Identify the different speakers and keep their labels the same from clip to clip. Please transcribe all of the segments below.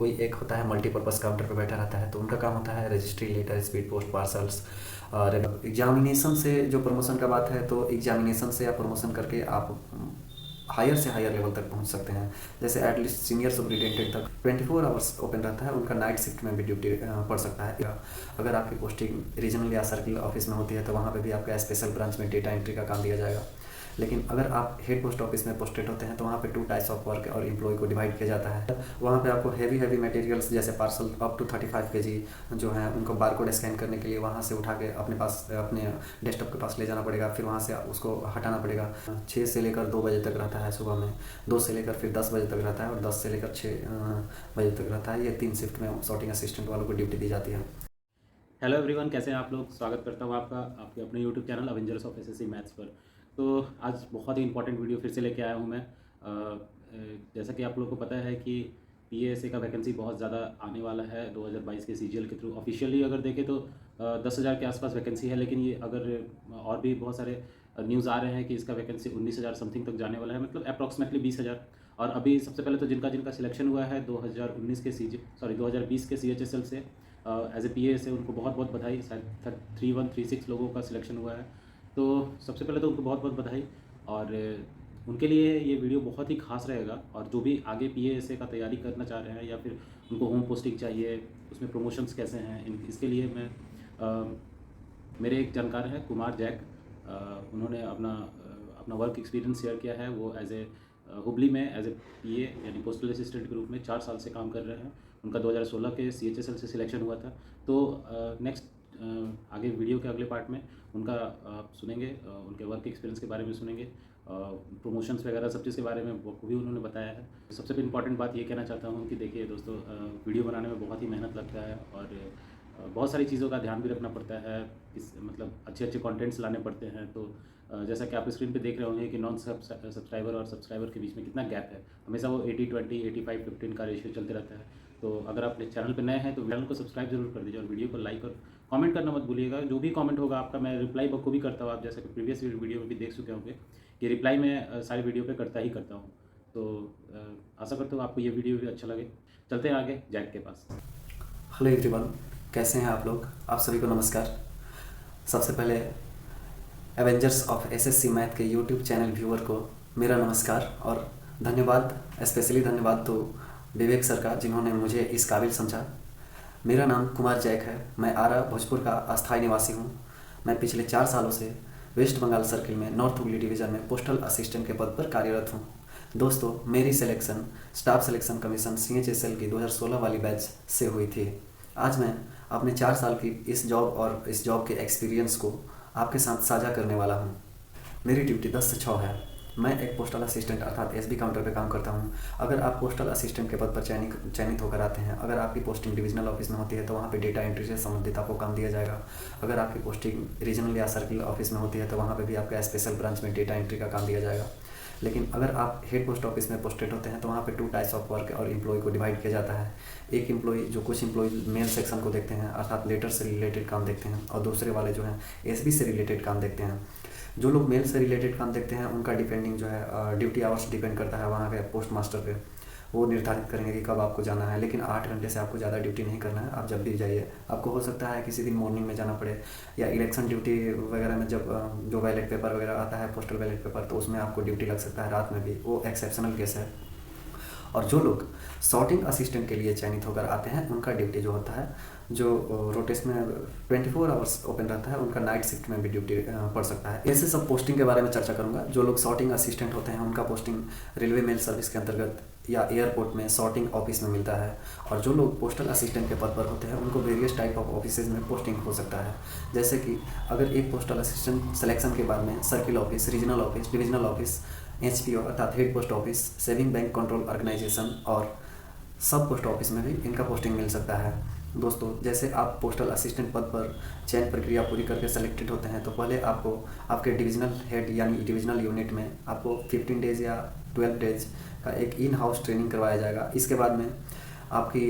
Speaker 1: कोई एक होता है मल्टीपर्पज़ काउंटर पे बैठा रहता है, तो उनका काम होता है registry, letter, speed post, parcels. और एग्जामिनेशन से जो प्रमोशन का बात है, तो एग्जामिनेशन से या प्रमोशन करके आप हायर से हायर लेवल तक पहुंच सकते हैं। जैसे एटलीस्ट सीनियर सुपरिटेंडेंट तक 24 आवर्स ओपन रहता है, उनका नाइट शिफ्ट में भी ड्यूटी पड़ सकता है। अगर आपकी पोस्टिंग रीजनल या सर्किल ऑफिस में होती है तो वहाँ पे भी आपका स्पेशल ब्रांच में डेटा एंट्री का काम दिया जाएगा। लेकिन अगर आप हेड पोस्ट ऑफिस में पोस्टेड होते हैं तो वहाँ पे 2 टाइप्स ऑफ वर्क और एम्प्लॉय को डिवाइड किया जाता है। वहाँ पे आपको हैवी मटेरियल्स जैसे पार्सल अप टू 35 kg जो है उनको बारकोड स्कैन करने के लिए वहाँ से उठा के अपने पास अपने डेस्कटॉप के पास ले जाना पड़ेगा, फिर वहाँ से उसको हटाना पड़ेगा। 6 से लेकर 2 बजे तक रहता है सुबह में, 2 से लेकर फिर 10 बजे तक रहता है, और 10 से लेकर 6 बजे तक रहता है। ये 3 शिफ्ट में सॉर्टिंग असिस्टेंट वालों को ड्यूटी दी जाती है।
Speaker 2: हेलो एवरीवन, कैसे हैं आप लोग। स्वागत करता हूं आपका आपके अपने YouTube channel Avengers of SSC maths पर। तो आज बहुत ही इंपॉर्टेंट वीडियो फिर से लेके आया हूं मैं। जैसा कि आप लोगों को पता है कि पीएएसए का वैकेंसी बहुत ज़्यादा आने वाला है 2022 के सीजीएल के थ्रू। ऑफिशियली अगर देखें तो 10,000 के आसपास वैकेंसी है, लेकिन ये अगर और भी बहुत सारे न्यूज़ आ रहे हैं कि इसका वैकेंसी 19,000 समथिंग तक जाने वाला है, मतलब अप्रॉक्सीमेटली 20,000। और अभी सबसे पहले तो जिनका जिनका सिलेक्शन हुआ है 2020 के सीएचएसएल से एज ए पीए से, उनको बहुत बहुत बधाई। शायद 3136 लोगों का सिलेक्शन हुआ है, तो सबसे पहले तो उनको बहुत बहुत बधाई। और उनके लिए ये वीडियो बहुत ही खास रहेगा। और जो भी आगे पीएएसए का तैयारी करना चाह रहे हैं या फिर उनको होम पोस्टिंग चाहिए, उसमें प्रमोशंस कैसे हैं, इसके लिए मैं मेरे एक जानकार हैं कुमार जैक, उन्होंने अपना वर्क एक्सपीरियंस शेयर किया है। वो एज ए हुबली में एज ए पीए यानी पोस्टल असिस्टेंट के रूप में 4 साल से काम कर रहे हैं। उनका 2016 के सीएचएसएल से सिलेक्शन हुआ था। तो नेक्स्ट आगे वीडियो के अगले पार्ट में उनका आप सुनेंगे, उनके वर्क एक्सपीरियंस के बारे में सुनेंगे, प्रमोशंस वगैरह सब चीज़ के बारे में वो भी उन्होंने बताया है। सबसे इम्पॉर्टेंट बात ये कहना चाहता हूँ कि देखिए दोस्तों, वीडियो बनाने में बहुत ही मेहनत लगता है और बहुत सारी चीज़ों का ध्यान भी रखना पड़ता है। इस मतलब अच्छे कंटेंट्स लाने पड़ते हैं। तो जैसा कि आप स्क्रीन पे देख रहे होंगे कि नॉन सब्सक्राइबर और सब्सक्राइबर के बीच में कितना गैप है। हमेशा वो 80-20, 85-15 का रेशियो चलते रहता है। तो अगर आप चैनल पे नए हैं तो चैनल को सब्सक्राइब जरूर कर दीजिए और वीडियो को लाइक और कमेंट करना मत भूलिएगा। जो भी कमेंट होगा आपका मैं रिप्लाई बखूबी करता हूँ। आप जैसा कि प्रीवियस वीडियो में भी देख चुके होंगे कि रिप्लाई मैं सारी वीडियो पे करता ही करता हूँ। तो आशा करता हूँ आपको ये वीडियो भी अच्छा लगे। चलते हैं आगे जैक के पास।
Speaker 1: हेलो एवरीवन, कैसे हैं आप लोग। आप सभी को नमस्कार। सबसे पहले एवेंजर्स ऑफ एसएससी मैथ के यूट्यूब चैनल व्यूअर को मेरा नमस्कार और धन्यवाद। स्पेशली धन्यवाद तो विवेक सर का, जिन्होंने मुझे इस काबिल समझा। मेरा नाम कुमार जैक है। मैं आरा भोजपुर का अस्थायी निवासी हूँ। मैं पिछले 4 सालों से वेस्ट बंगाल सर्किल में नॉर्थ हुगली डिवीज़न में पोस्टल असिस्टेंट के पद पर कार्यरत हूँ। दोस्तों, मेरी selection staff selection commission CHSL की 2016 वाली बैच से हुई थी। आज मैं अपने 4 साल की इस जॉब के एक्सपीरियंस को आपके साथ साझा करने वाला हूँ। मेरी ड्यूटी 10 से 6 है। मैं एक पोस्टल असिस्टेंट अर्थात एसबी काउंटर पे काम करता हूँ। अगर आप पोस्टल असिस्टेंट के पद पर चयनित होकर आते हैं, अगर आपकी पोस्टिंग डिविजनल ऑफिस में होती है तो वहाँ पे डेटा एंट्री से संबंधित आपको काम दिया जाएगा। अगर आपकी पोस्टिंग रीजनल या सर्किल ऑफिस में होती है तो वहाँ पे भी आपका स्पेशल ब्रांच में डेटा एंट्री का काम दिया जाएगा। लेकिन अगर आप हेड पोस्ट ऑफिस में पोस्टेड होते हैं तो वहाँ पे 2 टाइप्स ऑफ वर्क और एम्प्लॉय को डिवाइड किया जाता है। एक एम्प्लॉय जो कुछ एम्प्लॉय मेल सेक्शन को देखते हैं अर्थात लेटर से रिलेटेड काम देखते हैं, और दूसरे वाले जो हैं एसबी से रिलेटेड काम देखते हैं। जो लोग मेल से रिलेटेड काम देखते हैं उनका डिपेंडिंग जो है ड्यूटी आवर्स डिपेंड करता है वहाँ के पोस्ट मास्टर पे। वो निर्धारित करेंगे कि कब आपको जाना है, लेकिन 8 घंटे से आपको ज़्यादा ड्यूटी नहीं करना है। आप जब भी जाइए। आपको हो सकता है किसी दिन मॉर्निंग में जाना पड़े, या इलेक्शन ड्यूटी वगैरह में जब जो बैलेट पेपर वगैरह आता है, पोस्टल बैलेट पेपर, तो उसमें आपको ड्यूटी लग सकता है रात में भी। वो एक्सेप्शनल केस है। और जो लोग सॉर्टिंग असिस्टेंट के लिए चयनित होकर आते हैं उनका ड्यूटी जो होता है, जो रोटेशन में 24 आवर्स ओपन रहता है, उनका नाइट शिफ्ट में भी ड्यूटी पड़ सकता है। ऐसे सब पोस्टिंग के बारे में चर्चा करूंगा। जो लोग सॉर्टिंग असिस्टेंट होते हैं उनका पोस्टिंग रेलवे मेल सर्विस के अंतर्गत या एयरपोर्ट में सॉर्टिंग ऑफिस में मिलता है। और जो लोग पोस्टल असिस्टेंट के पद पर होते हैं उनको वेरियस टाइप ऑफ ऑफिसेज में पोस्टिंग हो सकता है। जैसे कि अगर एक पोस्टल असिस्टेंट सिलेक्शन के बाद में circle office, regional office, divisional office, HPO अर्थात head post office, saving bank control organisation और सब पोस्ट ऑफिस में भी इनका पोस्टिंग मिल सकता है। दोस्तों, जैसे आप पोस्टल असिस्टेंट पद पर चयन प्रक्रिया पूरी करके सेलेक्टेड होते हैं तो पहले आपको आपके डिविजनल हेड यानी डिविजनल यूनिट में आपको 15 डेज या 12 डेज का एक इन हाउस ट्रेनिंग करवाया जाएगा। इसके बाद में आपकी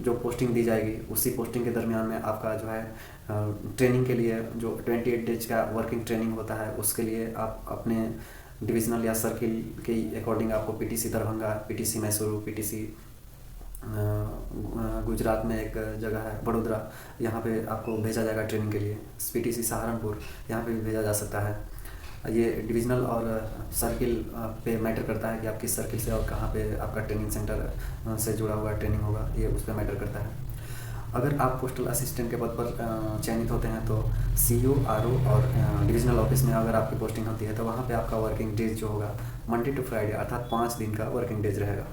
Speaker 1: जो पोस्टिंग दी जाएगी उसी पोस्टिंग के दरमियान में आपका जो है ट्रेनिंग के लिए जो 28 डेज का वर्किंग ट्रेनिंग होता है, उसके लिए आप अपने डिविजनल या सर्किल के अकॉर्डिंग आपको PTC Darbhanga, PTC Mysore, PTC Gujarat में एक जगह है बड़ोदरा, यहाँ पे आपको भेजा जाएगा ट्रेनिंग के लिए। पीटीसी सहारनपुर, यहाँ पे भी भेजा जा सकता है। ये डिविजनल और सर्किल पे मैटर करता है कि आप किस सर्किल से और कहाँ पे आपका ट्रेनिंग सेंटर से जुड़ा हुआ ट्रेनिंग होगा, ये उस पर मैटर करता है। अगर आप पोस्टल असिस्टेंट के पद पर चयनित होते हैं तो सीओ, आरओ और डिविजनल ऑफिस में अगर आपकी पोस्टिंग होती है तो वहाँ पे आपका वर्किंग डेज जो होगा मंडे टू फ्राइडे अर्थात 5 दिन का वर्किंग डेज रहेगा।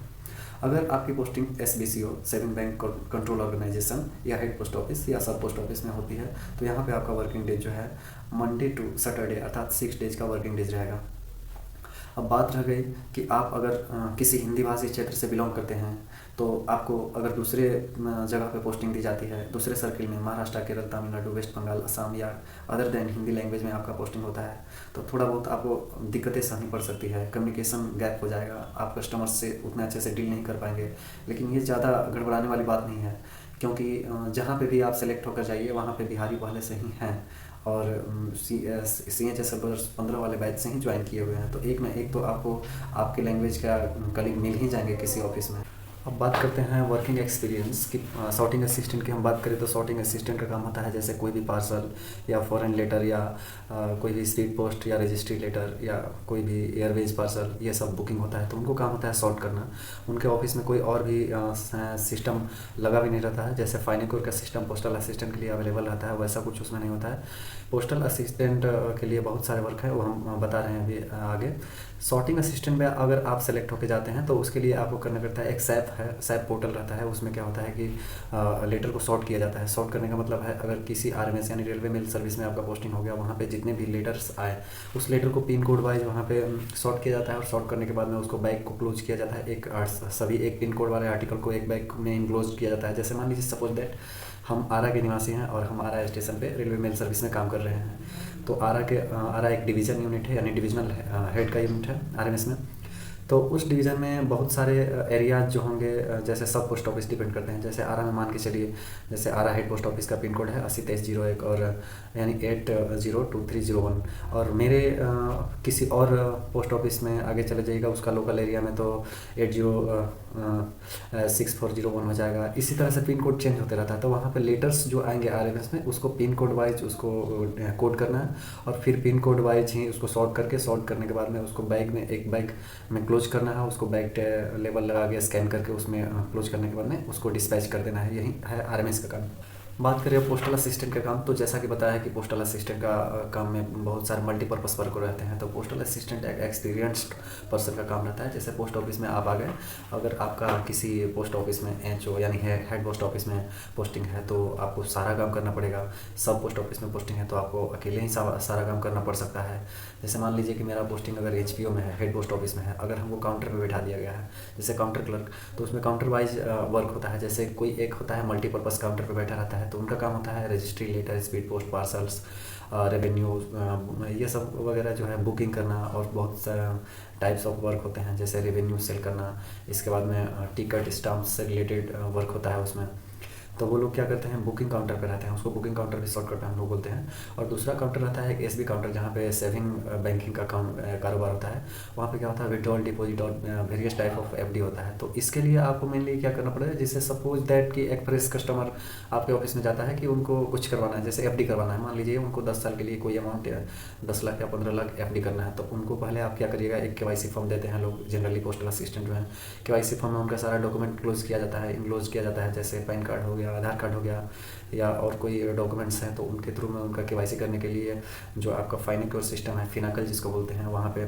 Speaker 1: अगर आपकी posting SBCO, saving bank control organization या हेड पोस्ट ऑफिस या सब पोस्ट ऑफिस में होती है तो यहाँ पे आपका वर्किंग डेज जो है मंडे टू सैटरडे अर्थात 6 डेज का वर्किंग डेज रहेगा। अब बात रह गई कि आप अगर किसी हिंदी भाषी क्षेत्र से बिलोंग करते हैं तो आपको अगर दूसरे जगह पे पोस्टिंग दी जाती है, दूसरे सर्किल में, महाराष्ट्र, केरल, तमिलनाडु, वेस्ट बंगाल, असम या अदर देन हिंदी लैंग्वेज में आपका पोस्टिंग होता है तो थोड़ा बहुत आपको दिक्कतें सहनी पड़ सकती है। कम्युनिकेशन गैप हो जाएगा, आप कस्टमर से उतने अच्छे से डील नहीं कर पाएंगे। लेकिन ये ज़्यादा गड़बड़ाने वाली बात नहीं है, क्योंकि जहाँ पे भी आप सेलेक्ट होकर जाइए वहाँ पे बिहारी पहले से ही हैं और CHS 15 वाले बैच से ही ज्वाइन किए हुए हैं, तो एक ना एक तो आपको आपके लैंग्वेज का कलीग मिल ही जाएंगे किसी ऑफिस में। अब बात करते हैं वर्किंग एक्सपीरियंस की। सॉर्टिंग असिस्टेंट की हम बात करें तो सॉर्टिंग असिस्टेंट का काम होता है जैसे कोई भी पार्सल या फॉरेन लेटर या कोई भी स्पीड पोस्ट या रजिस्ट्री लेटर या कोई भी एयरवेज पार्सल, ये सब बुकिंग होता है तो उनको काम होता है सॉर्ट करना। उनके ऑफिस में कोई और भी सिस्टम लगा भी नहीं रहता है, जैसे फाइनेकोर का सिस्टम पोस्टल असिस्टेंट के लिए अवेलेबल रहता है वैसा कुछ उसमें नहीं होता है। पोस्टल असिस्टेंट के लिए बहुत सारे वर्क है, वो हम बता रहे हैं अभी आगे। सॉर्टिंग असिस्टेंट में अगर आप सेलेक्ट होकर जाते हैं तो उसके लिए आपको करना पड़ता है, एक सैप पोर्टल रहता है, उसमें क्या होता है कि लेटर को सॉर्ट किया जाता है। सॉर्ट करने का मतलब है अगर किसी RMS यानी रेलवे मेल सर्विस में आपका पोस्टिंग हो गया, वहाँ पे जितने भी लेटर्स आए उस लेटर को पिन कोड वाइज वहाँ पे सॉर्ट किया जाता है और सॉर्ट करने के बाद में उसको बैग को क्लोज किया जाता है। सभी एक पिन कोड वाले आर्टिकल को एक बैग में इनक्लोज किया जाता है। जैसे मान लीजिए सपोज दैट हम आरा के निवासी हैं और हम आरा स्टेशन पे रेलवे मेल सर्विस में काम कर रहे हैं, तो आरा एक डिवीज़न यूनिट है यानी डिविजनल हेड का यूनिट है RMS में। तो उस डिवीज़न में बहुत सारे एरियाज जो होंगे, जैसे सब पोस्ट ऑफिस डिपेंड करते हैं। जैसे आरा में मान के चलिए, जैसे आरा हेड पोस्ट ऑफिस का पिन कोड है 802301 और यानी 802301, और मेरे किसी और पोस्ट ऑफिस में आगे चले जाइएगा उसका लोकल एरिया में तो 806401 हो जाएगा। इसी तरह से पिन कोड चेंज होते रहता है, तो वहाँ पे लेटर्स जो आएंगे RMS में उसको पिन कोड वाइज उसको कोड करना है और फिर पिन कोड वाइज ही उसको सॉर्ट करने के बाद में उसको बैग में, एक बैग में क्लोज करना है, उसको बैग लेबल लगा के स्कैन करके उसमें क्लोज करने के बाद में उसको डिस्पैच कर देना है। यही है RMS का काम। बात करें पोस्टल असिस्टेंट का काम, तो जैसा कि बताया कि पोस्टल असिस्टेंट का काम में बहुत सारे मल्टीपर्पज़ वर्क रहते हैं। तो पोस्टल असिस्टेंट एक एक्सपीरियंस्ड पर्सन का काम रहता है। जैसे पोस्ट ऑफिस में आप आ गए, अगर आपका किसी पोस्ट ऑफिस में HO यानी हेड पोस्ट ऑफिस में पोस्टिंग है तो आपको सारा काम करना पड़ेगा। सब पोस्ट ऑफिस में पोस्टिंग है तो आपको अकेले ही सारा काम करना पड़ सकता है। जैसे मान लीजिए कि मेरा पोस्टिंग अगर HPO में है, हेड पोस्ट ऑफिस में है, अगर हमको काउंटर पर बैठा दिया गया है जैसे काउंटर क्लर्क, तो उसमें काउंटर वाइज वर्क होता है। जैसे कोई एक होता है मल्टीपर्पज़ काउंटर पर बैठा रहता है तो उनका काम होता है registry letter, speed post, parcels, revenue, ये सब वगैरह जो है बुकिंग करना, और बहुत सारे टाइप्स ऑफ वर्क होते हैं जैसे रेवेन्यू सेल करना। इसके बाद में टिकट स्टाम्प से रिलेटेड वर्क होता है उसमें। तो वो लोग क्या करते हैं, बुकिंग काउंटर पे रहते हैं, उसको बुकिंग काउंटर भी शॉर्टकट में हम लोग बोलते हैं। और दूसरा काउंटर रहता है एक SB काउंटर, जहाँ पे सेविंग बैंकिंग का कारोबार होता है। वहाँ पे क्या होता है, विड्रॉल, डिपॉजिट और वेरियस टाइप ऑफ FD होता है। तो इसके लिए आपको मेनली क्या करना पड़ेगा, जैसे सपोज दैट कि एक फ्रेश कस्टमर आपके ऑफिस में जाता है कि उनको कुछ करवाना है, जैसे FD करवाना है। मान लीजिए उनको 10 साल के लिए कोई अमाउंट 10 लाख या 15 लाख FD करना है, तो उनको पहले आप क्या करिएगा, एक KYC फॉर्म देते हैं लोग, जनरली पोस्टल असिस्टेंट जो है। KYC फॉर्म में उनका सारा डॉक्यूमेंट क्लोज किया जाता है, इनक्लोज किया जाता है, जैसे पैन कार्ड हो गया, आधार कार्ड हो गया या और कोई डॉक्यूमेंट्स हैं, तो उनके थ्रू में उनका KYC करने के लिए जो आपका फाइनेकोर सिस्टम है, फिनाकल जिसको बोलते हैं, वहाँ पे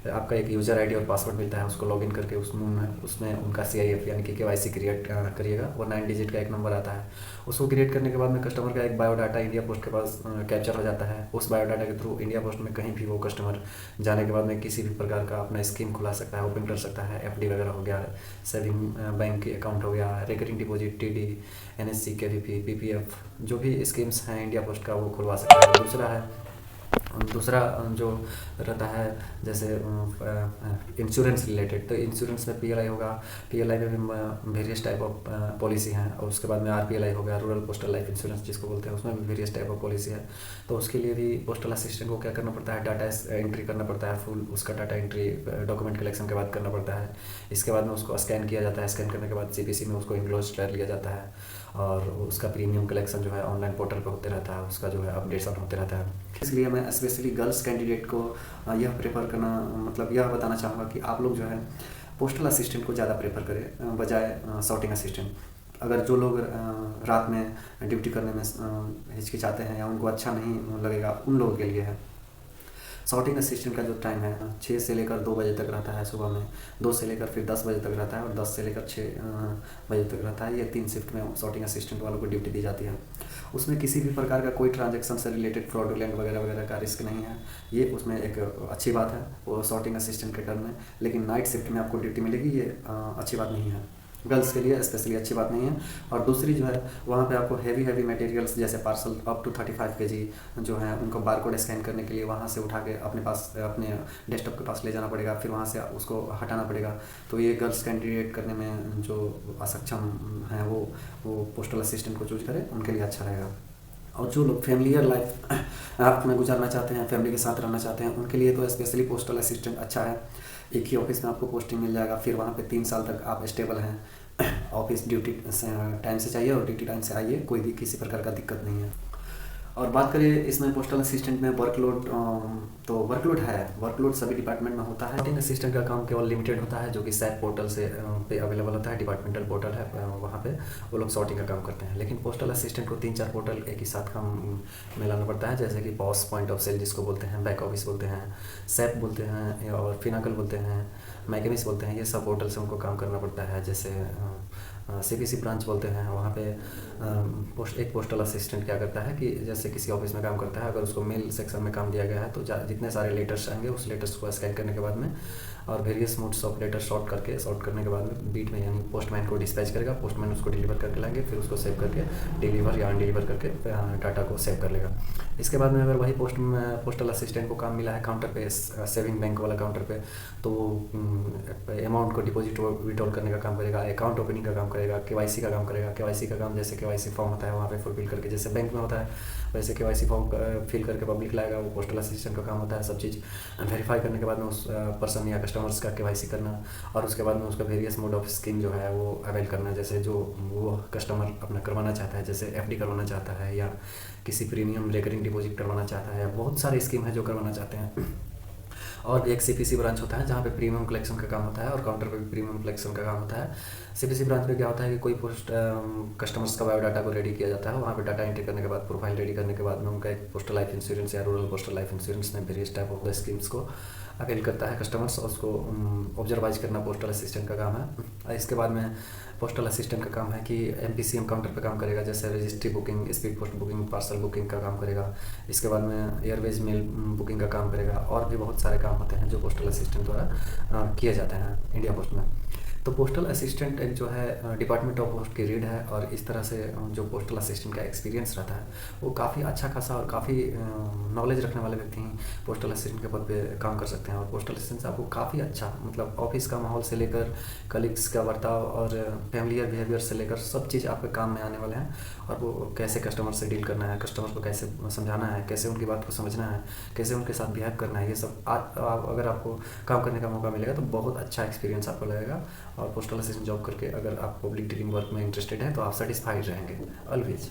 Speaker 1: आपका एक यूज़र ID और पासवर्ड मिलता है। उसको लॉगिन करके उसमें उनका CIF यानी कि KYC क्रिएट करिएगा। वो 9 डिजिट का एक नंबर आता है। उसको क्रिएट करने के बाद में कस्टमर का एक बायोडाटा इंडिया पोस्ट के पास कैप्चर हो जाता है। उस बायोडाटा के थ्रू इंडिया पोस्ट में कहीं भी वो कस्टमर जाने के बाद में किसी भी प्रकार का अपना स्कीम खुला सकता है, ओपन कर सकता है। FD वगैरह हो गया, सेविंग बैंक के अकाउंट हो गया, recurring deposit, TD, NSC, KVP, PPF, जो भी स्कीम्स हैं इंडिया पोस्ट का वो खुलवा सकता है। दूसरा है दूसरा जो रहता है जैसे इंश्योरेंस रिलेटेड, तो इंश्योरेंस में पीएलआई होगा। पीएलआई में भी वेरियस टाइप ऑफ पॉलिसी हैं, और उसके बाद में आरपीएलआई हो गया, रूरल पोस्टल लाइफ इंश्योरेंस जिसको बोलते हैं, उसमें भी वेरियस टाइप ऑफ पॉलिसी है। तो उसके लिए भी पोस्टल असिस्टेंट को क्या करना पड़ता है, डाटा एंट्री करना पड़ता है, फुल उसका डाटा एंट्री डॉक्यूमेंट कलेक्शन के बाद करना पड़ता है। इसके बाद में उसको स्कैन किया जाता है, स्कैन करने के बाद सीपीसी में उसको इंक्लोज कर लिया जाता है, और उसका प्रीमियम कलेक्शन जो है ऑनलाइन पोर्टल पर होते रहता है, उसका जो है अपडेशन होते रहता है। इसलिए मैं स्पेशली गर्ल्स कैंडिडेट को यह प्रेफर करना, मतलब यह बताना चाहूँगा कि आप लोग जो है पोस्टल असिस्टेंट को ज़्यादा प्रेफर करें बजाय सॉर्टिंग असिस्टेंट। अगर जो लोग रात में ड्यूटी करने में हिचकिचाते हैं या उनको अच्छा नहीं लगेगा, उन लोगों के लिए है। सॉर्टिंग असिस्टेंट का जो टाइम है 6 से लेकर 2 बजे तक रहता है सुबह में, 2 से लेकर फिर 10 बजे तक रहता है, और 10 से लेकर 6 बजे तक रहता है। ये 3 शिफ्ट में सॉर्टिंग असिस्टेंट वालों को ड्यूटी दी जाती है। उसमें किसी भी प्रकार का कोई ट्रांजैक्शन से रिलेटेड फ्रॉडुलेंट वगैरह वगैरह का रिस्क नहीं है। ये उसमें एक अच्छी बात है वो सॉर्टिंग असिस्टेंट के टर्म में। लेकिन नाइट शिफ्ट में आपको ड्यूटी मिलेगी, ये अच्छी बात नहीं है, गर्ल्स के लिए स्पेशली अच्छी बात नहीं है। और दूसरी जो है वहाँ पे आपको हैवी मटेरियल्स जैसे पार्सल अप टू 35 kg जो है उनको बारकोड स्कैन करने के लिए वहाँ से उठा के अपने पास, अपने डेस्कटॉप के पास ले जाना पड़ेगा, फिर वहाँ से उसको हटाना पड़ेगा। तो ये गर्ल्स कैंडिडेट करने में जो असक्षम हैं वो पोस्टल असिस्टेंट को चूज करें, उनके लिए अच्छा रहेगा। और जो लोग फैमिलियर लाइफ अपना गुजारना चाहते हैं, फैमिली के साथ रहना चाहते हैं, उनके लिए तो स्पेशली पोस्टल असिस्टेंट अच्छा है। एक ही ऑफिस में आपको पोस्टिंग मिल जाएगा, फिर वहाँ पे 3 साल तक आप स्टेबल हैं। ऑफिस ड्यूटी टाइम से चाहिए और ड्यूटी टाइम से आइए, कोई भी किसी प्रकार का दिक्कत नहीं है। और बात करें इसमें पोस्टल असिस्टेंट में वर्कलोड, तो वर्कलोड सभी डिपार्टमेंट में होता है। सॉर्टिंग असिस्टेंट का काम केवल लिमिटेड होता है, जो कि सैप पोर्टल से पे अवेलेबल होता है, डिपार्टमेंटल पोर्टल है, वहाँ पे वो लोग सॉर्टिंग का काम करते हैं। लेकिन पोस्टल असिस्टेंट को 3-4 पोर्टल एक ही साथ काम में लाना पड़ता है, जैसे कि पॉस पॉइंट ऑफ सेल जिसको बोलते हैं, बैक ऑफिस बोलते हैं, सैप बोलते हैं, और फिनाकल बोलते हैं, मैकेमिस बोलते हैं। ये सब पोर्टल से उनको काम करना पड़ता है। जैसे सीपीसी ब्रांच बोलते हैं, वहाँ पे एक पोस्टल असिस्टेंट क्या करता है कि जैसे किसी ऑफिस में काम करता है, अगर उसको मेल सेक्शन में काम दिया गया है तो जितने सारे लेटर्स आएंगे उस लेटर्स को स्कैन करने के बाद में और various modes of letter sort करने के बाद में बीट में यानी पोस्टमैन को डिस्पैच करेगा, पोस्टमैन उसको डिलीवर करके लाएंगे, फिर उसको सेव करके डिलीवर या अनडिलीवर करके डाटा को सेव कर लेगा। इसके बाद में अगर वही पोस्टल असिस्टेंट को काम मिला है काउंटर पे, सेविंग बैंक वाला काउंटर पे, तो अमाउंट को डिपॉजिट विड्रॉल करने का काम करेगा, अकाउंट ओपनिंग का काम करेगा, केवाईसी का काम करेगा। केवाईसी का काम जैसे केवाईसी फॉर्म होता है वहाँ पे फुलफिल करके, जैसे बैंक में होता है वैसे केवाईसी फॉर्म फिल करके पब्लिक लाएगा, वो पोस्टल असिस्टेंट का काम होता है। सब चीज़ वेरीफाई करने के बाद में उस पर्सन या कस्टमर्स का केवाईसी करना, और उसके बाद में उसका वेरियस मोड ऑफ स्कीम जो है वो अवेल करना, जैसे जो वो कस्टमर अपना करवाना चाहता है, जैसे एफडी करवाना चाहता है या किसी प्रीमियम रिकरिंग डिपॉजिट करवाना चाहता है, या बहुत सारी स्कीम है जो करवाना चाहते हैं। और एक सीपीसी ब्रांच होता है जहाँ पे प्रीमियम कलेक्शन का काम होता है, और काउंटर पे भी प्रीमियम कलेक्शन का काम होता है। सीपीसी ब्रांच में क्या होता है कि कोई कस्टमर्स का बायोडाटा को रेडी किया जाता है, वहाँ पे डाटा एंट्री करने के बाद प्रोफाइल रेडी करने के बाद में उनका एक पोस्टल लाइफ इंश्योरेंस या रूरल पोस्टल लाइफ इंश्योरेंस में various type of the schemes को अवेल करता है कस्टमर्स, और उसको ऑब्जर्वाइज करना पोस्टल असिस्टेंट का काम है। इसके बाद में पोस्टल असिस्टेंट का काम है कि एमपीसीएम काउंटर पे काम करेगा, जैसे registry booking, speed post booking, parcel booking का काम करेगा। इसके बाद में एयरवेज मेल बुकिंग का काम करेगा, और भी बहुत सारे काम होते हैं जो पोस्टल असिस्टेंट द्वारा किए जाते हैं इंडिया पोस्ट में। तो पोस्टल असिस्टेंट एक जो है डिपार्टमेंट ऑफ पोस्ट की रीड है, और इस तरह से जो पोस्टल असिस्टेंट का एक्सपीरियंस रहता है वो काफ़ी अच्छा खासा और काफ़ी नॉलेज रखने वाले व्यक्ति ही पोस्टल असिस्टेंट के पद पे काम कर सकते हैं। और पोस्टल असिस्टेंट से आपको काफ़ी अच्छा, मतलब ऑफिस का माहौल से लेकर कलीग्स का बर्ताव और फैमिलियर बिहेवियर से लेकर सब चीज़ आपके काम में आने वाले हैं। और वो कैसे कस्टमर से डील करना है, कस्टमर को कैसे समझाना है, कैसे उनकी बात को समझना है, कैसे उनके साथ बिहेव करना है, ये सब अगर आपको काम करने का मौका मिलेगा तो बहुत अच्छा एक्सपीरियंस आपको लगेगा। और पोस्टल असिस्टेंट जॉब करके अगर आप पब्लिक डीलिंग वर्क में इंटरेस्टेड हैं तो आप सेटिस्फाइड रहेंगे ऑलवेज।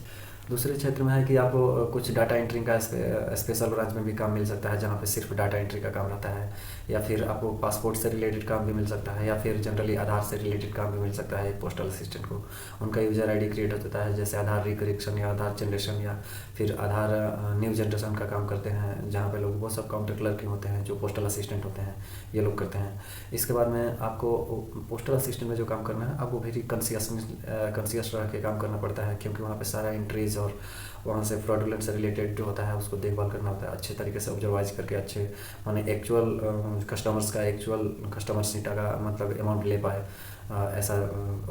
Speaker 1: दूसरे क्षेत्र में है कि आपको कुछ डाटा एंट्री का स्पेशल ब्रांच में भी काम मिल सकता है, जहाँ पे सिर्फ डाटा एंट्री का काम रहता है, या फिर आपको पासपोर्ट से रिलेटेड काम भी मिल सकता है, या फिर जनरली आधार से रिलेटेड काम भी मिल सकता है। एक पोस्टल असिस्टेंट को उनका यूजर आईडी क्रिएट होता है, जैसे आधार रिकरेक्शन या आधार जनरेशन या फिर आधार न्यू जनरेशन का काम करते हैं, जहाँ पे लोग वो सब काउंटर क्लर्क होते हैं जो पोस्टल असिस्टेंट होते हैं, ये लोग करते हैं। इसके बाद में आपको पोस्टल असिस्टेंट में जो काम करना है आपको वेरी कॉन्शियस रह के काम करना पड़ता है, क्योंकि वहाँ पे सारा एंट्रीज और वहाँ से फ्रॉडुलेंट से रिलेटेड जो होता है उसको देखभाल करना होता है, अच्छे तरीके से ऑब्जर्वाइज करके अच्छे माने एक्चुअल कस्टमर्स का एक्चुअल कस्टमर्स डेटा का मतलब अमाउंट ले पाए, ऐसा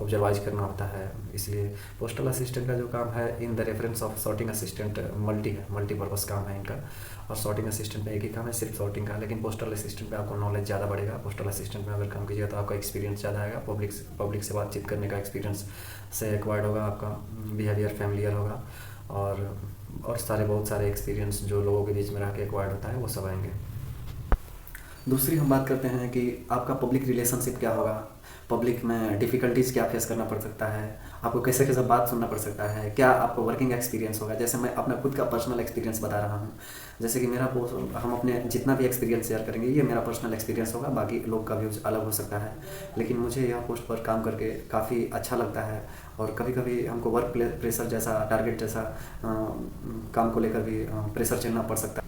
Speaker 1: ऑब्जर्वाइज करना होता है। इसलिए पोस्टल असिस्टेंट का जो काम है in the reference of sorting assistant multipurpose काम है इनका। और सॉर्टिंग असिस्टेंट में एक ही काम है, सिर्फ सॉर्टिंग का। लेकिन पोस्टल असिस्टेंट में आपको नॉलेज ज़्यादा बढ़ेगा। पोस्टल असिस्टेंट में अगर काम कीजिएगा तो आपका एक्सपीरियंस ज़्यादा आएगा, पब्लिक से बातचीत करने का एक्सपीरियंस से एक्वायर्ड होगा, आपका बिहेवियर फैमिलियर होगा, और बहुत सारे एक्सपीरियंस जो लोगों के बीच में रह के एक्वायर्ड होता है वो सब आएंगे। दूसरी हम बात करते हैं कि आपका पब्लिक रिलेशनशिप क्या होगा, पब्लिक में डिफ़िकल्टीज़ क्या फेस करना पड़ सकता है, आपको कैसे कैसे बात सुनना पड़ सकता है, क्या आपको वर्किंग एक्सपीरियंस होगा। जैसे मैं अपना खुद का पर्सनल एक्सपीरियंस बता रहा हूँ। जैसे कि हम अपने जितना भी एक्सपीरियंस शेयर करेंगे ये मेरा पर्सनल एक्सपीरियंस होगा, बाकी लोग का व्यूज़ अलग हो सकता है। लेकिन मुझे यह पोस्ट पर काम करके काफ़ी अच्छा लगता है, और कभी कभी हमको वर्क प्रेशर जैसा, टारगेट जैसा काम को लेकर भी प्रेशर झेलना पड़ सकता है।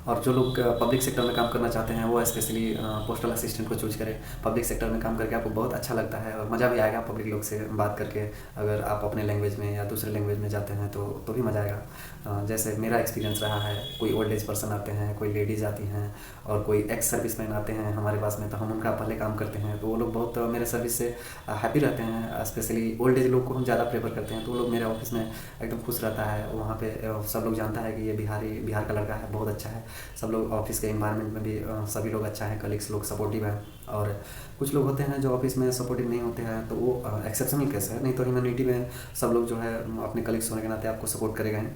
Speaker 1: और जो लोग पब्लिक सेक्टर में काम करना चाहते हैं वो स्पेशली पोस्टल असिस्टेंट को चूज करें। पब्लिक सेक्टर में काम करके आपको बहुत अच्छा लगता है और मज़ा भी आएगा पब्लिक लोग से बात करके। अगर आप अपने लैंग्वेज में या दूसरे लैंग्वेज में जाते हैं तो भी मज़ा आएगा। जैसे मेरा एक्सपीरियंस रहा है, कोई ओल्ड एज पर्सन आते हैं, कोई लेडीज़ आती हैं, और कोई एक्स सर्विसमैन आते हैं हमारे पास में, तो हम उनका पहले काम करते हैं तो वो लोग बहुत मेरे सर्विस से हैप्पी रहते हैं। स्पेशली ओल्ड एज लोग को हम ज़्यादा प्रेफर करते हैं, तो वो लोग मेरे ऑफिस में एकदम खुश रहता है। वहाँ पे सब लोग जानता है कि ये बिहार का लड़का है, बहुत अच्छा है। सब लोग ऑफिस के इन्वायरमेंट में भी सभी लोग अच्छा है, कलीग्स लोग सपोर्टिव हैं। और कुछ लोग होते हैं जो ऑफिस में सपोर्टिव नहीं होते हैं, तो वो एक्सेप्शनल केस है, नहीं तो ह्यूमैनिटी में सब लोग जो है अपने कलीग्स होने के नाते आपको सपोर्ट करेगा ही।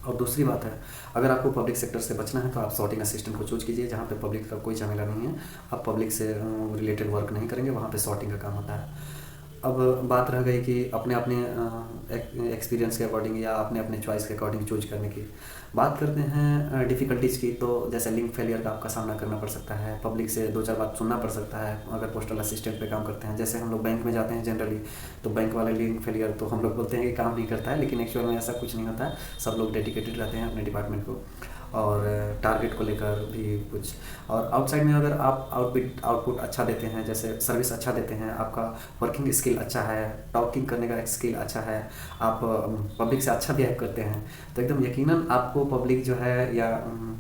Speaker 1: और दूसरी बात है, अगर आपको पब्लिक सेक्टर से बचना है तो आप सॉर्टिंग असिस्टेंट को चूज कीजिए, जहाँ पे पब्लिक का कोई झमेला नहीं है, आप पब्लिक से रिलेटेड वर्क नहीं करेंगे, वहाँ पे सॉर्टिंग का काम होता है। अब बात रह गई कि अपने एक्सपीरियंस के अकॉर्डिंग या अपने अपने चॉइस के अकॉर्डिंग चूज करने की। बात करते हैं डिफ़िकल्टीज़ की, तो जैसे लिंक फेलियर का आपका सामना करना पड़ सकता है, पब्लिक से 2-4 बात सुनना पड़ सकता है अगर पोस्टल असिस्टेंट पे काम करते हैं। जैसे हम लोग बैंक में जाते हैं जनरली, तो बैंक वाले लिंक फेलियर तो हम लोग बोलते हैं कि काम नहीं करता है, लेकिन एक्चुअल में ऐसा कुछ नहीं होता है। सब लोग डेडिकेटेड रहते हैं अपने डिपार्टमेंट को, और टारगेट को लेकर भी कुछ। और आउटसाइड में अगर आप आउटपुट अच्छा देते हैं, जैसे सर्विस अच्छा देते हैं, आपका वर्किंग स्किल अच्छा है, टॉकिंग करने का स्किल अच्छा है, आप पब्लिक से अच्छा बिहेव करते हैं, तो एकदम यकीनन आपको पब्लिक जो है या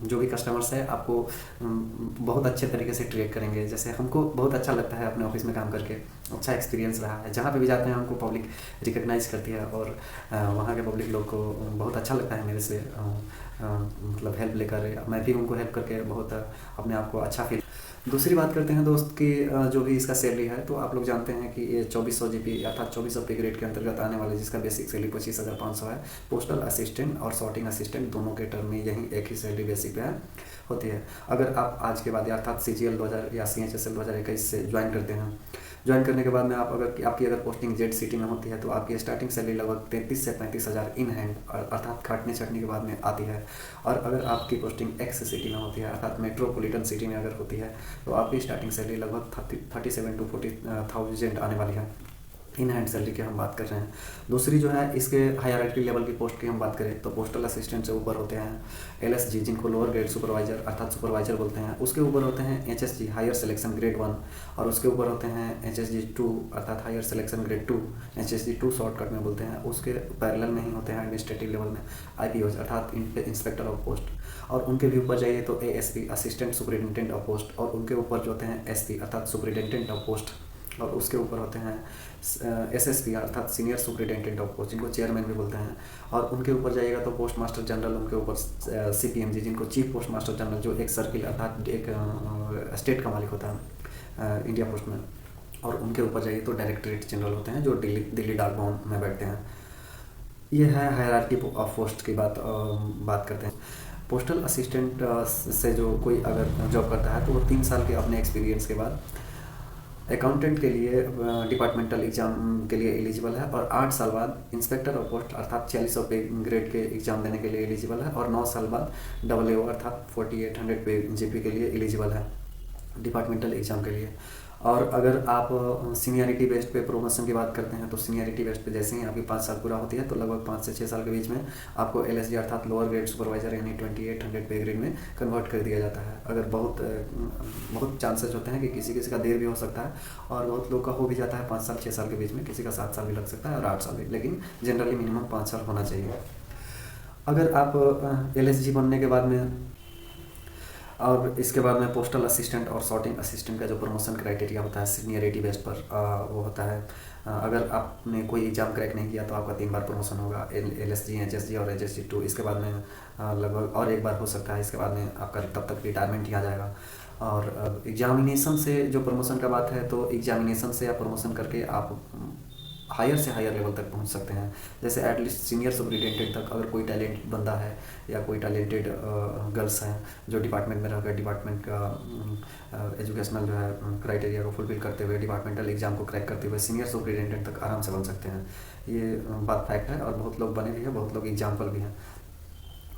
Speaker 1: जो भी कस्टमर्स है आपको बहुत अच्छे तरीके से ट्रीट करेंगे। जैसे हमको बहुत अच्छा लगता है अपने ऑफिस में काम करके, अच्छा एक्सपीरियंस रहा है। जहाँ पे भी जाते हैं हमको पब्लिक रिकग्नाइज़ करती है, और वहाँ के पब्लिक लोग को बहुत अच्छा लगता है मेरे से मतलब हेल्प लेकर। मैं भी उनको हेल्प करके बहुत अपने आप को अच्छा फील। दूसरी बात करते हैं दोस्त की जो भी इसका सैलरी है, तो आप लोग जानते हैं कि ये 2400 GP अर्थात 2400 पे ग्रेड के अंतर्गत आने वाले, जिसका बेसिक सैलरी 25,500 है। पोस्टल असिस्टेंट और सॉर्टिंग असिस्टेंट दोनों के टर्म में यही एक ही सैलरी बेसिक पे होती है। अगर आप आज के बाद अर्थात CGL 2000 या CHSL 2021 से ज्वाइन करते हैं, ज्वाइन करने के बाद में आपकी अगर पोस्टिंग जेड सिटी में होती है, तो आपकी स्टार्टिंग सैलरी लगभग 33 से 35 हज़ार इन हैंड अर्थात काटने छटने के बाद में आती है। और अगर आपकी पोस्टिंग एक्स सिटी में होती है अर्थात मेट्रोपॉलिटन सिटी में अगर होती है, तो आपकी स्टार्टिंग सैलरी लगभग 37 to 40,000 आने वाली है। इन हैंड सैलरी की हम बात कर रहे हैं। दूसरी जो है इसके हायरार्की लेवल की पोस्ट की हम बात करें, तो पोस्टल असिस्टेंट से ऊपर होते हैं LSG, जिनको लोअर ग्रेड सुपरवाइजर अर्थात सुपरवाइजर बोलते हैं। उसके ऊपर होते हैं HSG हायर सिलेक्शन ग्रेड 1, और उसके ऊपर होते हैं HSG 2 अर्थात higher selection grade 2, HSG 2 shortcut में बोलते हैं। उसके पैरेलल में ही होते हैं एडमिनिस्ट्रेटिव लेवल में IPOs अर्थात इंस्पेक्टर ऑफ पोस्ट, और उनके भी ऊपर जाइए तो ASP assistant superintendent of post, और उनके ऊपर जो होते हैं SP अर्थात सुपरिटेंडेंट ऑफ पोस्ट, और उसके ऊपर होते हैं SSP अर्थात सीनियर सुपरिटेंडेंट ऑफ पोस्ट, जिनको चेयरमैन भी बोलते हैं। और उनके ऊपर जाइएगा तो पोस्ट मास्टर जनरल, उनके ऊपर CPMG, जिनको चीफ पोस्ट मास्टर जनरल, जो एक सर्किल अर्थात एक स्टेट का मालिक होता है इंडिया पोस्ट में। और उनके ऊपर जाइए तो डायरेक्टरेट जनरल होते हैं, जो दिल्ली डाक भवन में बैठते हैं। ये है हायरार्की ऑफ पोस्ट की बात करते हैं। पोस्टल असिस्टेंट से जो कोई अगर जॉब करता है, तो वो 3 साल के अपने एक्सपीरियंस के बाद अकाउंटेंट के लिए डिपार्टमेंटल एग्ज़ाम के लिए एलिजिबल है, और 8 साल बाद इंस्पेक्टर ऑफ पोस्ट अर्थात 4600 पे ग्रेड के एग्ज़ाम देने के लिए एलिजिबल है, और 9 साल बाद AAO अर्थात 4800 पे GP के लिए एलिजिबल है डिपार्टमेंटल एग्ज़ाम के लिए। और अगर आप सीनियरिटी बेस्ड पे प्रमोशन की बात करते हैं, तो सीनियरिटी बेस्ड पे जैसे ही आपकी 5 साल पूरा होती है, तो लगभग 5 से 6 साल के बीच में आपको LSG अर्थात लोअर ग्रेड सुपरवाइजर यानी 2800 पे ग्रेड में कन्वर्ट कर दिया जाता है। अगर बहुत चांसेस होते हैं कि किसी का देर भी हो सकता है, और बहुत लोग का हो भी जाता है 5 साल 6 साल के बीच में, किसी का 7 साल भी लग सकता है और 8 साल भी, लेकिन जनरली मिनिमम 5 साल होना चाहिए। अगर आप LSG बनने के बाद में और इसके बाद में पोस्टल असिस्टेंट और सॉर्टिंग असिस्टेंट का जो प्रमोशन क्राइटेरिया होता है सीनियरिटी बेस पर वो होता है। अगर आपने कोई एग्ज़ाम क्रैक नहीं किया तो आपका 3 बार प्रमोशन होगा, LSG, HSG और HSG2। इसके बाद में लगभग और 1 बार हो सकता है। इसके बाद में आपका तब तक रिटायरमेंट ही आ जाएगा। और एग्जामिनेशन से जो प्रमोशन का बात है, तो एग्जामिनेशन से आप प्रमोशन करके आप हायर से हायर लेवल तक पहुंच सकते हैं। जैसे एटलीस्ट सीनियर सुपरिटेंडेंट तक अगर कोई टैलेंटेड बंदा है या कोई टैलेंटेड गर्ल्स हैं जो डिपार्टमेंट में रहकर डिपार्टमेंट का एजुकेशनल जो है क्राइटेरिया को फुलफिल करते हुए डिपार्टमेंटल एग्जाम को क्रैक करते हुए सीनियर सुपरिटेंडेंट तक आराम से बन सकते हैं। ये बात फैक्ट है और बहुत लोग बने भी हैं, बहुत लोग एग्जाम्पल भी हैं।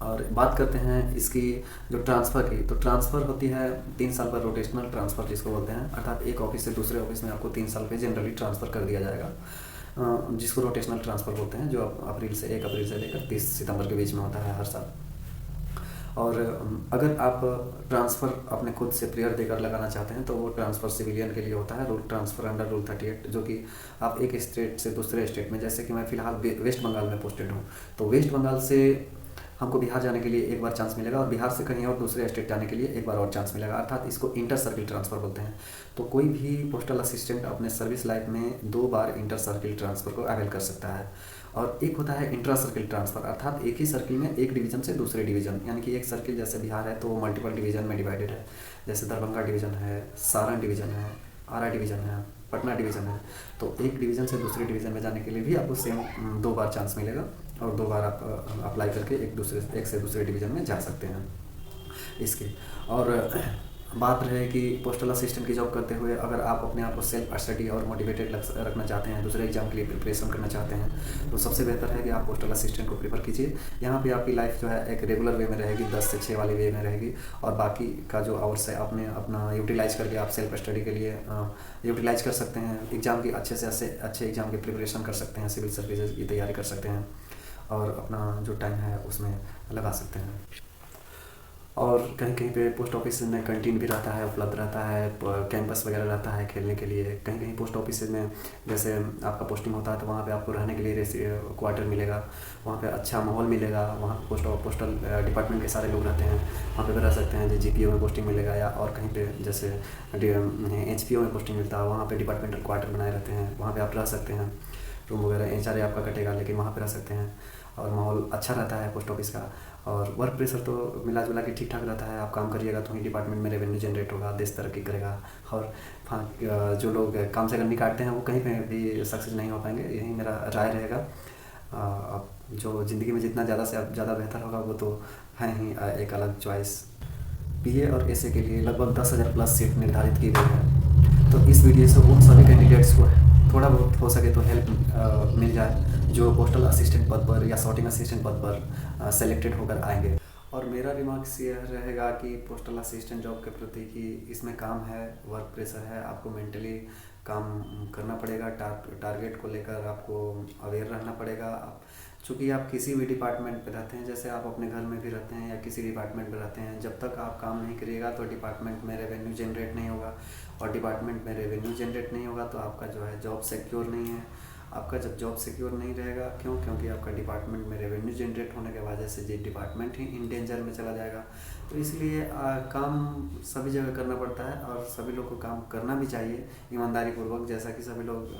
Speaker 1: और बात करते हैं इसकी जो ट्रांसफ़र की, तो ट्रांसफ़र होती है 3 साल पर रोटेशनल ट्रांसफ़र जिसको बोलते हैं, अर्थात एक ऑफिस से दूसरे ऑफिस में आपको 3 साल पे जनरली ट्रांसफ़र कर दिया जाएगा, जिसको रोटेशनल ट्रांसफ़र बोलते हैं, जो 1 अप्रैल से लेकर 30 सितंबर के बीच में होता है हर साल। और अगर आप ट्रांसफ़र अपने खुद से प्रेयर देकर लगाना चाहते हैं तो वो ट्रांसफ़र सिविलियन के लिए होता है, रूल ट्रांसफ़र अंडर रूल 38, जो कि आप एक स्टेट से दूसरे स्टेट में, जैसे कि मैं फ़िलहाल वेस्ट बंगाल में पोस्टेड हूँ, तो वेस्ट बंगाल से हमको बिहार जाने के लिए 1 बार चांस मिलेगा और बिहार से कहीं और दूसरे स्टेट जाने के लिए 1 बार और चांस मिलेगा, अर्थात इसको इंटर सर्किल ट्रांसफ़र बोलते हैं। तो कोई भी पोस्टल असिस्टेंट अपने सर्विस लाइफ में 2 बार इंटर सर्किल ट्रांसफ़र को अवेल कर सकता है। और एक होता है इंट्रा सर्किल ट्रांसफ़र, अर्थात एक ही सर्किल में एक डिवीज़न से दूसरे डिवीज़न, यानी कि एक सर्किल जैसे बिहार है तो वो मल्टीपल डिवीज़न में डिवाइडेड है, जैसे दरभंगा डिवीज़न है, सारण डिवीज़न है, आरा डिवीज़न है, पटना डिवीज़न है। तो एक डिवीज़न से दूसरे डिवीज़न में जाने के लिए भी आपको सेम 2 बार चांस मिलेगा और 2 बार आप अप्लाई करके एक से दूसरे डिवीज़न में जा सकते हैं इसके। और बात रहे कि पोस्टल असिस्टेंट की जॉब करते हुए अगर आप अपने आप को सेल्फ स्टडी और मोटिवेटेड रखना चाहते हैं, दूसरे एग्जाम के लिए प्रिपरेशन करना चाहते हैं, तो सबसे बेहतर है कि आप पोस्टल असिस्टेंट को प्रीफर कीजिए। यहाँ पे आपकी लाइफ जो है एक रेगुलर वे में रहेगी, 10 से 6 वाले वे में रहेगी, और बाकी का जो आवर्स है आपने अपना यूटिलाइज करके आप सेल्फ स्टडी के लिए यूटिलाइज कर सकते हैं। एग्ज़ाम की अच्छे से अच्छे एग्ज़ाम की प्रिपरेशन कर सकते हैं, सिविल सर्विसेज की तैयारी कर सकते हैं और अपना जो टाइम है उसमें लगा सकते हैं। और कहीं कहीं पे पोस्ट ऑफिस में कैंटीन भी रहता है, उपलब्ध रहता है, कैंपस वगैरह रहता है खेलने के लिए। कहीं कहीं पोस्ट ऑफिस में जैसे आपका पोस्टिंग होता है तो वहाँ पे आपको रहने के लिए क्वार्टर मिलेगा, वहाँ पे अच्छा माहौल मिलेगा, वहाँ पोस्टल डिपार्टमेंट के सारे लोग रहते हैं, वहाँ पे भी रह सकते हैं। जो GPO में पोस्टिंग मिलेगा या और कहीं पे जैसे HPO में पोस्टिंग मिलता है, वहाँ पे डिपार्टमेंटल क्वार्टर बनाए रहते हैं, वहाँ पर आप रह सकते हैं। रूम वगैरह HRA आपका कटेगा लेकिन वहाँ पे रह सकते हैं और माहौल अच्छा रहता है पोस्ट ऑफिस का। और वर्क प्रेशर तो मिला जुला के ठीक ठाक रहता है। आप काम करिएगा तो ही डिपार्टमेंट में रेवेन्यू जनरेट होगा, देश तरक्की करेगा। और जो लोग काम से गर्मी काटते हैं वो कहीं पे भी सक्सेस नहीं हो पाएंगे, यही मेरा राय रहेगा। अब जो ज़िंदगी में जितना ज़्यादा से ज़्यादा बेहतर होगा वो तो है ही एक अलग चॉइस। PA और SA के लिए लगभग 10,000 प्लस सीट निर्धारित की गई है। तो इस वीडियो से उन सभी कैंडिडेट्स को थोड़ा बहुत हो सके तो हेल्प मिल जाए जो पोस्टल असिस्टेंट पद पर या सॉर्टिंग असिस्टेंट पद पर सेलेक्टेड होकर आएंगे। और मेरा रिमार्क्स यह रहेगा कि पोस्टल असिस्टेंट जॉब के प्रति कि इसमें काम है, वर्क प्रेशर है, आपको मेंटली काम करना पड़ेगा, टारगेट को लेकर आपको अवेयर रहना पड़ेगा। चूँकि आप किसी भी डिपार्टमेंट पे रहते हैं, जैसे आप अपने घर में भी रहते हैं या किसी डिपार्टमेंट में रहते हैं, जब तक आप काम नहीं करिएगा तो डिपार्टमेंट में रेवेन्यू जनरेट नहीं होगा, और डिपार्टमेंट में रेवेन्यू जनरेट नहीं होगा तो आपका जो है जॉब सिक्योर नहीं है। आपका जब जॉब सिक्योर नहीं रहेगा, क्योंकि आपका डिपार्टमेंट में रेवेन्यू जनरेट होने के वजह से ये डिपार्टमेंट ही इन डेंजर में चला जाएगा। तो इसलिए काम सभी जगह करना पड़ता है और सभी लोग को काम करना भी चाहिए ईमानदारी पूर्वक। जैसा कि सभी लोग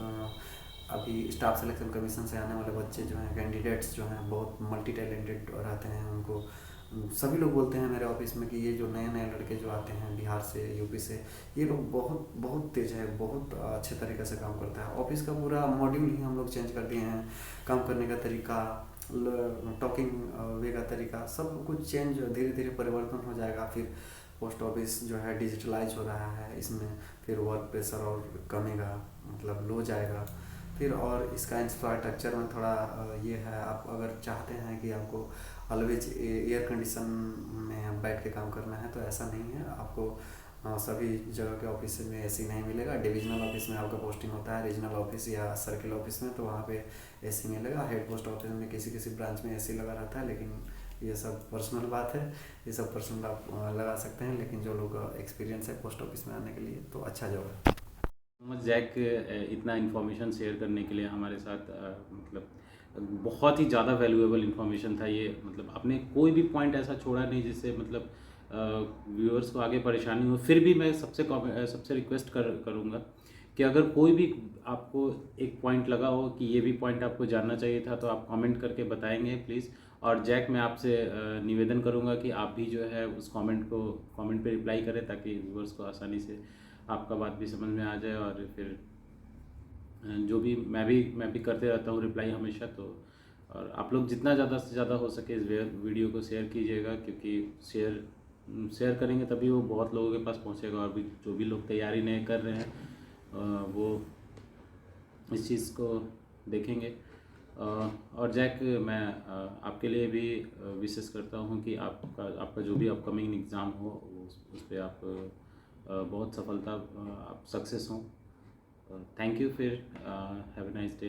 Speaker 1: अभी स्टाफ सिलेक्शन कमीशन से आने वाले बच्चे जो हैं, कैंडिडेट्स जो हैं, बहुत मल्टी टैलेंटेड रहते हैं। उनको सभी लोग बोलते हैं मेरे ऑफिस में कि ये जो नए नए लड़के जो आते हैं बिहार से, यूपी से, ये लोग बहुत बहुत तेज है, बहुत अच्छे तरीके से काम करता है। ऑफिस का पूरा मॉड्यूल ही हम लोग चेंज कर दिए हैं, काम करने का तरीका, टॉकिंग वे का तरीका, सब कुछ चेंज धीरे धीरे परिवर्तन हो जाएगा। फिर पोस्ट ऑफिस जो है डिजिटलाइज हो रहा है, इसमें फिर वर्क प्रेशर और कमेगा, मतलब लो जाएगा। फिर और इसका इंफ्रास्ट्रक्चर में थोड़ा ये है, आप अगर चाहते हैं कि आपको ऑलवेज एयर कंडीशन में बैठ के काम करना है तो ऐसा नहीं है। आपको सभी जगह के ऑफिस में AC नहीं मिलेगा। डिविजनल ऑफिस में आपका पोस्टिंग होता है, रीजनल ऑफिस या सर्किल ऑफिस में, तो वहाँ पे AC मिलेगा। हेड पोस्ट ऑफिस में किसी किसी ब्रांच में AC लगा रहता है, लेकिन ये सब पर्सनल बात है, ये सब पर्सनल आप लगा सकते हैं। लेकिन जो लोग एक्सपीरियंस है पोस्ट ऑफिस में आने के लिए तो अच्छा जॉब है।
Speaker 2: मोहम्मद जैक इतना इन्फॉर्मेशन शेयर करने के लिए हमारे साथ मतलब बहुत ही ज़्यादा वैल्यूएबल इन्फॉर्मेशन था ये। मतलब आपने कोई भी पॉइंट ऐसा छोड़ा नहीं जिससे मतलब व्यूअर्स को आगे परेशानी हो, फिर भी मैं सबसे रिक्वेस्ट करूँगा कि अगर कोई भी आपको एक पॉइंट लगा हो कि ये भी पॉइंट आपको जानना चाहिए था, तो आप कमेंट करके बताएंगे प्लीज़। और जैक, मैं आपसे निवेदन करूँगा कि आप भी जो है उस कमेंट पे रिप्लाई करें, ताकि व्यूअर्स को आसानी से आपका बात भी समझ में आ जाए। और फिर जो भी मैं भी करते रहता हूँ रिप्लाई हमेशा। तो और आप लोग जितना ज़्यादा से ज़्यादा हो सके इस वीडियो को शेयर कीजिएगा, क्योंकि शेयर करेंगे तभी वो बहुत लोगों के पास पहुँचेगा। और भी जो भी लोग तैयारी नहीं कर रहे हैं वो इस चीज़ को देखेंगे। और जैक, मैं आपके लिए भी विशेष करता हूँ कि आपका जो भी अपकमिंग एग्ज़ाम हो उस पे आप बहुत सफलता आप सक्सेस हों। Thank you. फिर हैव अ नाइस डे।